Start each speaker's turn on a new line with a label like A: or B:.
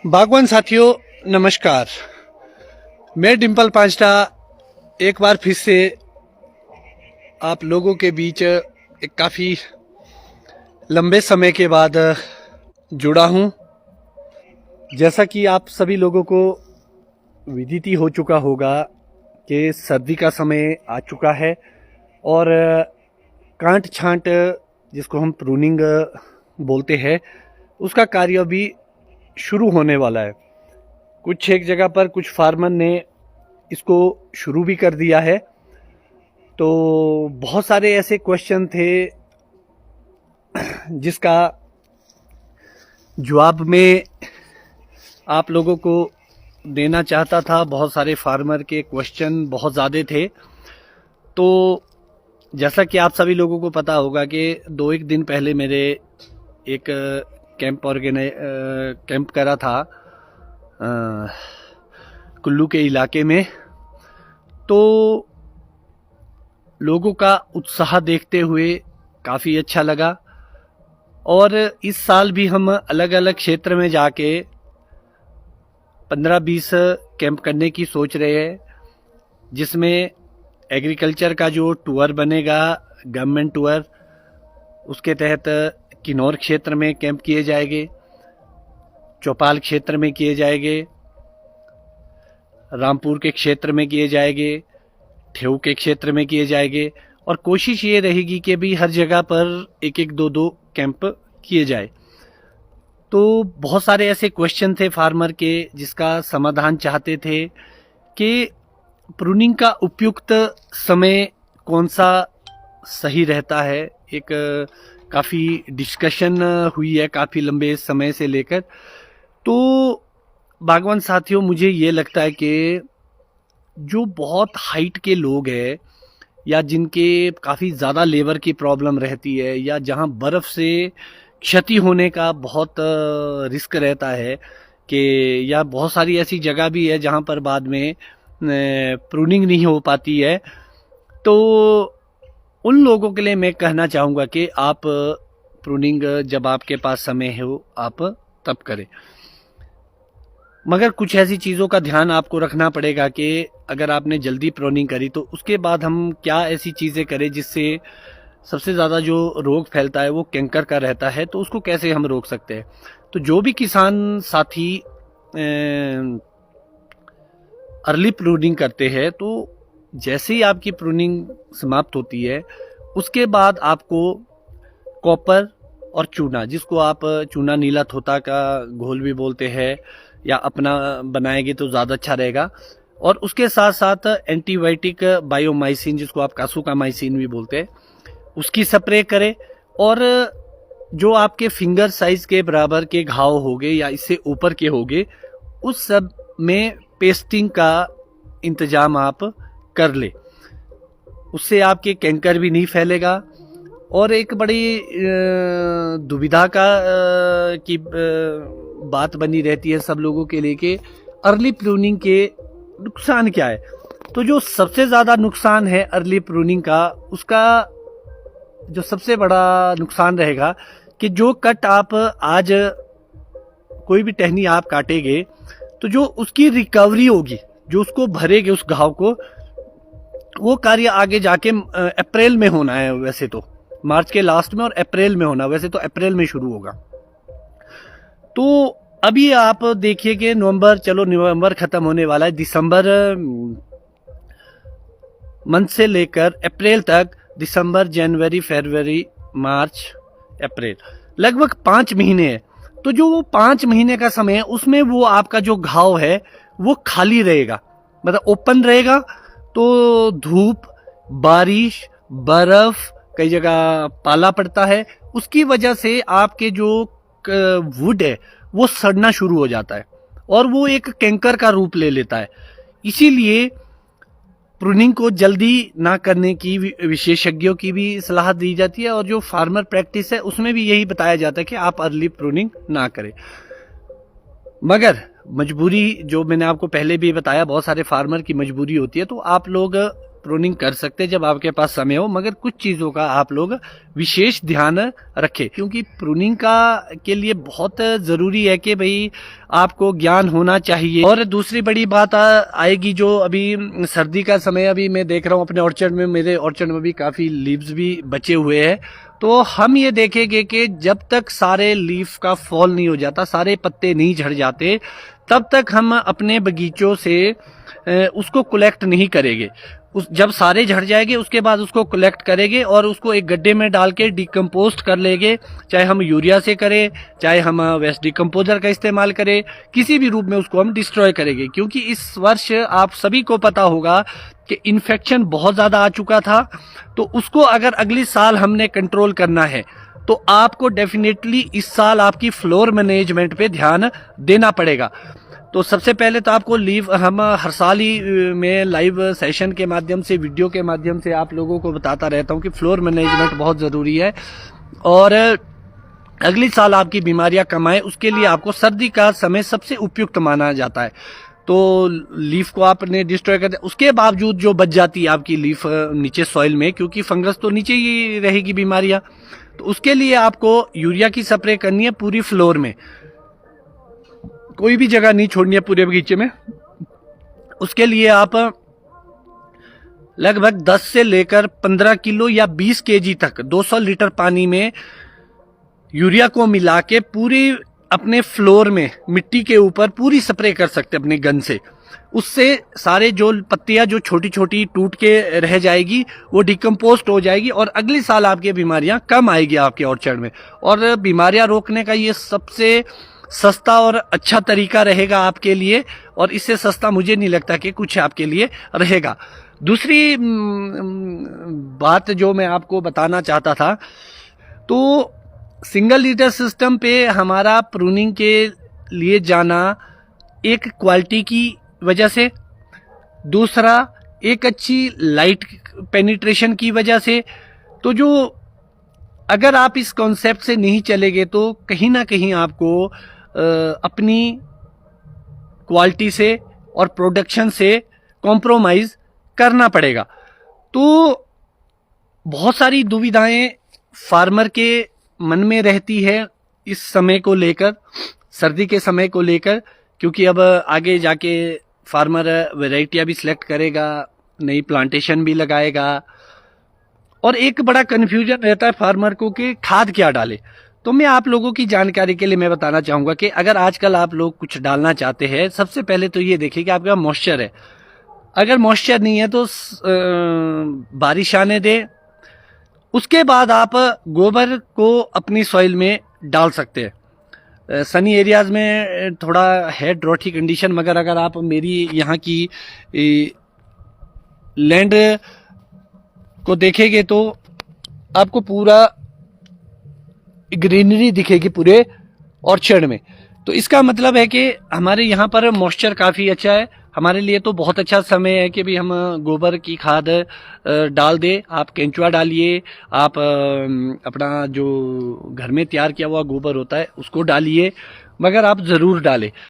A: बागवान साथियों नमस्कार। मैं डिम्पल पांचटा एक बार फिर से आप लोगों के बीच एक काफ़ी लंबे समय के बाद जुड़ा हूं। जैसा कि आप सभी लोगों को विदित हो चुका होगा कि सर्दी का समय आ चुका है और कांट छांट जिसको हम प्रूनिंग बोलते हैं उसका कार्य भी शुरू होने वाला है। कुछ एक जगह पर कुछ फार्मर ने इसको शुरू भी कर दिया है। तो बहुत सारे ऐसे क्वेश्चन थे जिसका जवाब में आप लोगों को देना चाहता था। बहुत सारे फार्मर के क्वेश्चन बहुत ज़्यादा थे। तो जैसा कि आप सभी लोगों को पता होगा कि दो एक दिन पहले मेरे एक कैंप करा था कुल्लू के इलाके में। तो लोगों का उत्साह देखते हुए काफ़ी अच्छा लगा और इस साल भी हम अलग अलग क्षेत्र में जाके 15-20 कैंप करने की सोच रहे हैं, जिसमें एग्रीकल्चर का जो टूर बनेगा गवर्नमेंट टूर, उसके तहत किन्नौर क्षेत्र में कैंप किए जाएंगे, चौपाल क्षेत्र में किए जाएंगे, रामपुर के क्षेत्र में किए जाएंगे, ठेऊ के क्षेत्र में किए जाएंगे और कोशिश ये रहेगी कि भी हर जगह पर एक एक दो दो कैंप किए जाए। तो बहुत सारे ऐसे क्वेश्चन थे फार्मर के जिसका समाधान चाहते थे कि प्रूनिंग का उपयुक्त समय कौन सा सही रहता है। एक काफ़ी डिस्कशन हुई है काफ़ी लंबे समय से लेकर। तो बागवान साथियों, मुझे ये लगता है कि जो बहुत हाइट के लोग हैं या जिनके काफ़ी ज़्यादा लेबर की प्रॉब्लम रहती है या जहां बर्फ़ से क्षति होने का बहुत रिस्क रहता है कि या बहुत सारी ऐसी जगह भी है जहां पर बाद में प्रूनिंग नहीं हो पाती है, तो उन लोगों के लिए मैं कहना चाहूँगा कि आप प्रूनिंग जब आपके पास समय हो आप तब करें। मगर कुछ ऐसी चीज़ों का ध्यान आपको रखना पड़ेगा कि अगर आपने जल्दी प्रूनिंग करी तो उसके बाद हम क्या ऐसी चीज़ें करें जिससे सबसे ज़्यादा जो रोग फैलता है वो कैंकर का रहता है, तो उसको कैसे हम रोक सकते हैं। तो जो भी किसान साथी अर्ली प्रूनिंग करते हैं, तो जैसे ही आपकी प्रूनिंग समाप्त होती है उसके बाद आपको कॉपर और चूना, जिसको आप चूना नीला थोता का घोल भी बोलते हैं या अपना बनाएंगे तो ज़्यादा अच्छा रहेगा, और उसके साथ साथ एंटीबायोटिक बायोमाइसिन जिसको आप कासुकामाइसिन भी बोलते हैं उसकी स्प्रे करें। और जो आपके फिंगर साइज के बराबर के घाव होंगे या इससे ऊपर के होंगे उस सब में पेस्टिंग का इंतजाम आप कर ले, उससे आपके कैंकर भी नहीं फैलेगा। और एक बड़ी दुविधा का की बात बनी रहती है सब लोगों के लिए कि अर्ली प्रूनिंग के नुकसान क्या है। तो जो सबसे ज़्यादा नुकसान है अर्ली प्रूनिंग का, उसका जो सबसे बड़ा नुकसान रहेगा कि जो कट आप आज कोई भी टहनी आप काटेंगे तो जो उसकी रिकवरी होगी, जो उसको भरेगे उस घाव को, वो कार्य आगे जाके अप्रैल में होना है। वैसे तो मार्च के लास्ट में और अप्रैल में होना, वैसे तो अप्रैल में शुरू होगा। तो अभी आप देखिए कि नवंबर खत्म होने वाला है, दिसंबर मंथ से लेकर अप्रैल तक, दिसंबर जनवरी फरवरी मार्च अप्रैल, लगभग 5 महीने है। तो जो वो 5 महीने का समय है उसमें वो आपका जो घाव है वो खाली रहेगा, मतलब ओपन रहेगा। तो धूप, बारिश, बर्फ, कई जगह पाला पड़ता है, उसकी वजह से आपके जो वुड है वो सड़ना शुरू हो जाता है और वो एक कैंकर का रूप ले लेता है। इसीलिए प्रूनिंग को जल्दी ना करने की विशेषज्ञों की भी सलाह दी जाती है और जो फार्मर प्रैक्टिस है उसमें भी यही बताया जाता है कि आप अर्ली प्रूनिंग ना करें। मगर मजबूरी, जो मैंने आपको पहले भी बताया, बहुत सारे फार्मर की मजबूरी होती है, तो आप लोग प्रूनिंग कर सकते हैं जब आपके पास समय हो, मगर कुछ चीज़ों का आप लोग विशेष ध्यान रखें, क्योंकि प्रूनिंग का के लिए बहुत ज़रूरी है कि भाई आपको ज्ञान होना चाहिए। और दूसरी बड़ी बात आएगी, जो अभी सर्दी का समय, अभी मैं देख रहा हूँ अपने ऑर्चर्ड में, मेरे ऑर्चर्ड में भी काफ़ी लीव्स भी बचे हुए हैं, तो हम ये देखेंगे कि जब तक सारे लीफ का फॉल नहीं हो जाता, सारे पत्ते नहीं झड़ जाते, तब तक हम अपने बगीचों से उसको कलेक्ट नहीं करेंगे। जब सारे झड़ जाएंगे उसके बाद उसको कलेक्ट करेंगे और उसको एक गड्ढे में डाल के डिकम्पोस्ट कर लेंगे, चाहे हम यूरिया से करें, चाहे हम वेस्ट डिकम्पोजर का इस्तेमाल करें, किसी भी रूप में उसको हम डिस्ट्रॉय करेंगे। क्योंकि इस वर्ष आप सभी को पता होगा कि इन्फेक्शन बहुत ज़्यादा आ चुका था, तो उसको अगर अगली साल हमने कंट्रोल करना है तो आपको डेफिनेटली इस साल आपकी फ्लोर मैनेजमेंट पे ध्यान देना पड़ेगा। तो सबसे पहले तो आपको लीव, हम हर साल ही में लाइव सेशन के माध्यम से, वीडियो के माध्यम से आप लोगों को बताता रहता हूं कि फ्लोर मैनेजमेंट बहुत ज़रूरी है और अगली साल आपकी बीमारियां कम आए, उसके लिए आपको सर्दी का समय सबसे उपयुक्त माना जाता है। तो लीफ को आपने डिस्ट्रॉय कर दिया, उसके बावजूद जो बच जाती है आपकी लीफ नीचे सॉइल में, क्योंकि फंगस तो नीचे ही रहेगी बीमारियां, तो उसके लिए आपको यूरिया की स्प्रे करनी है पूरी फ्लोर में, कोई भी जगह नहीं छोड़नी है पूरे बगीचे में। उसके लिए आप लगभग 10 से लेकर 15 किलो या 20 केजी तक 200 लीटर पानी में यूरिया को मिला के पूरी अपने फ्लोर में, मिट्टी के ऊपर पूरी स्प्रे कर सकते अपने गन से। उससे सारे जो पत्तियां जो छोटी छोटी टूट के रह जाएगी वो डिकम्पोस्ट हो जाएगी और अगले साल आपकी बीमारियां कम आएगी आपके ऑर्चर्ड में। और बीमारियां रोकने का ये सबसे सस्ता और अच्छा तरीका रहेगा आपके लिए, और इससे सस्ता मुझे नहीं लगता कि कुछ आपके लिए रहेगा। दूसरी बात जो मैं आपको बताना चाहता था, तो सिंगल लीटर सिस्टम पे हमारा प्रूनिंग के लिए जाना एक क्वालिटी की वजह से, दूसरा एक अच्छी लाइट पेनिट्रेशन की वजह से। तो जो अगर आप इस कॉन्सेप्ट से नहीं चलेंगे तो कहीं ना कहीं आपको अपनी क्वालिटी से और प्रोडक्शन से कॉम्प्रोमाइज करना पड़ेगा। तो बहुत सारी दुविधाएं फार्मर के मन में रहती है इस समय को लेकर, सर्दी के समय को लेकर, क्योंकि अब आगे जाके फार्मर वैरायटियां भी सिलेक्ट करेगा, नई प्लांटेशन भी लगाएगा, और एक बड़ा कन्फ्यूजन रहता है फार्मर को कि खाद क्या डाले। तो मैं आप लोगों की जानकारी के लिए मैं बताना चाहूंगा कि अगर आजकल आप लोग कुछ डालना चाहते हैं, सबसे पहले तो ये देखिए कि आपका मॉइस्चर है। अगर मॉइस्चर नहीं है तो बारिश आने दे, उसके बाद आप गोबर को अपनी सॉइल में डाल सकते हैं। सनी एरियाज में थोड़ा है ड्रॉटी कंडीशन, मगर अगर आप मेरी यहाँ की लैंड को देखेंगे तो आपको पूरा ग्रीनरी दिखेगी पूरे ऑर्चर्ड में। तो इसका मतलब है कि हमारे यहाँ पर मॉइस्चर काफ़ी अच्छा है, हमारे लिए तो बहुत अच्छा समय है कि भी हम गोबर की खाद डाल दें। आप केंचुआ डालिए, आप अपना जो घर में तैयार किया हुआ गोबर होता है उसको डालिए, मगर आप ज़रूर डालें।